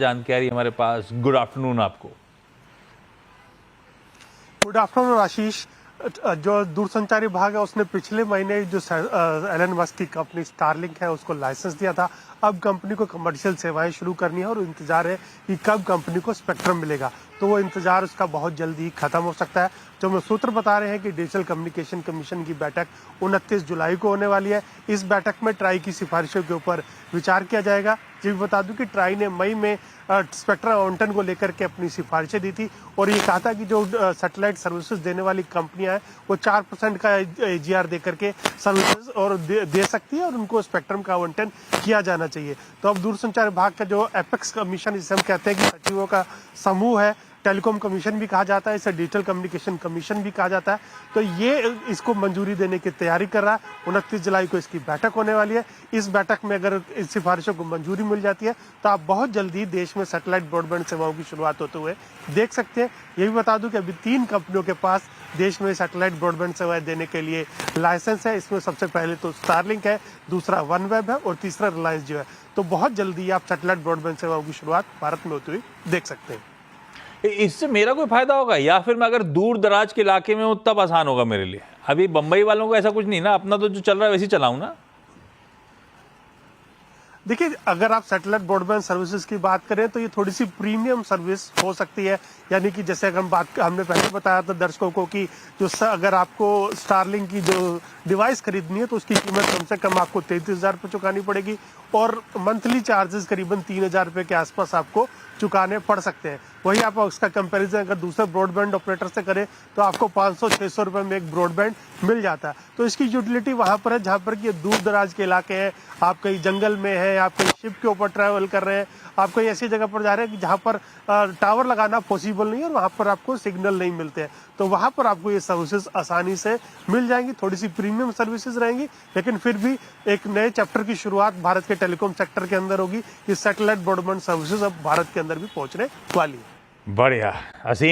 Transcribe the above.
जानकारी हमारे पास। Good afternoon आपको। गुड आफ्टरनून आशीष। जो दूरसंचार विभाग है उसने पिछले महीने जो एलन मस्क की कंपनी स्टारलिंक है उसको लाइसेंस दिया था। अब कंपनी को कमर्शियल सेवाएं शुरू करनी है और इंतजार है कि कब कंपनी को स्पेक्ट्रम मिलेगा। तो वो इंतजार उसका बहुत जल्दी खत्म हो सकता है। जो मैं सूत्र बता रहे हैं कि डिजिटल कम्युनिकेशन कमीशन की बैठक 29 जुलाई को होने वाली है। इस बैठक में ट्राई की सिफारिशों के ऊपर विचार किया जाएगा। जी बता दूं कि ट्राई ने मई में स्पेक्ट्रम आवंटन को लेकर के अपनी सिफारिशें दी थी और ये कहा था कि जो सैटेलाइट सर्विसेज देने वाली कंपनियां हैं वो 4% का AGR दे करके सर्विसेज और दे सकती है और उनको स्पेक्ट्रम का आवंटन किया जाना चाहिए। तो अब दूरसंचार विभाग का जो एपेक्स कमीशन, जिसे हम कहते हैं कि सचिवों का समूह है, टेलीकॉम कमीशन भी कहा जाता है, इसे डिजिटल कम्युनिकेशन कमीशन भी कहा जाता है, तो ये इसको मंजूरी देने की तैयारी कर रहा है। 29 जुलाई को इसकी बैठक होने वाली है। इस बैठक में अगर इस सिफारिशों को मंजूरी मिल जाती है तो आप बहुत जल्दी देश में सैटेलाइट ब्रॉडबैंड सेवाओं की शुरुआत होते हुए देख सकते हैं। ये भी बता दूं कि अभी 3 कंपनियों के पास देश में सैटेलाइट ब्रॉडबैंड सेवाएं देने के लिए लाइसेंस है। इसमें सबसे पहले तो स्टारलिंक है, दूसरा वनवेब है और तीसरा रिलायंस जियो है। तो बहुत जल्दी आप सैटेलाइट ब्रॉडबैंड सेवाओं की शुरुआत भारत में होती हुई देख सकते हैं। इससे मेरा कोई फायदा होगा या फिर मैं अगर दूर दराज के इलाके में हूं तब आसान होगा मेरे लिए? अभी बंबई वालों को ऐसा कुछ नहीं ना, अपना तो जो चल रहा है वैसे ही चलाऊं ना। देखिए, अगर आप सैटेलाइट ब्रॉडबैंड सर्विसेज की बात करें तो ये थोड़ी सी प्रीमियम सर्विस हो सकती है। यानी कि जैसे अगर हमने पहले बताया था दर्शकों को कि अगर आपको स्टारलिंक की जो डिवाइस खरीदनी है तो उसकी कीमत कम से कम आपको 33,000 रुपये चुकानी पड़ेगी और मंथली चार्जेस करीबन 3,000 रुपये के आसपास आपको चुकाने पड़ सकते हैं। वही आप उसका कंपैरिजन अगर दूसरे ब्रॉडबैंड ऑपरेटर से करें तो आपको 500-600 रुपये में एक ब्रॉडबैंड मिल जाता है। तो इसकी यूटिलिटी वहां पर है जहां पर कि दूर दराज के इलाके हैं, आप कहीं जंगल में हैं, आप कहीं शिप के ऊपर ट्रैवल कर रहे हैं, आप कहीं ऐसी जगह पर जा रहे हैं कि जहां पर टावर लगाना पॉसिबल नहीं है और वहां पर आपको सिग्नल नहीं मिलते हैं। तो वहां पर आपको ये सर्विसेज आसानी से मिल जाएंगी। थोड़ी सी प्रीमियम सर्विसेज रहेंगी लेकिन फिर भी एक नए चैप्टर की शुरुआत भारत के टेलीकॉम सेक्टर के अंदर होगी। ये सैटेलाइट ब्रॉडबैंड सर्विसेज अब भारत के अंदर भी पहुंचने वाली है। बढ़िया असीम।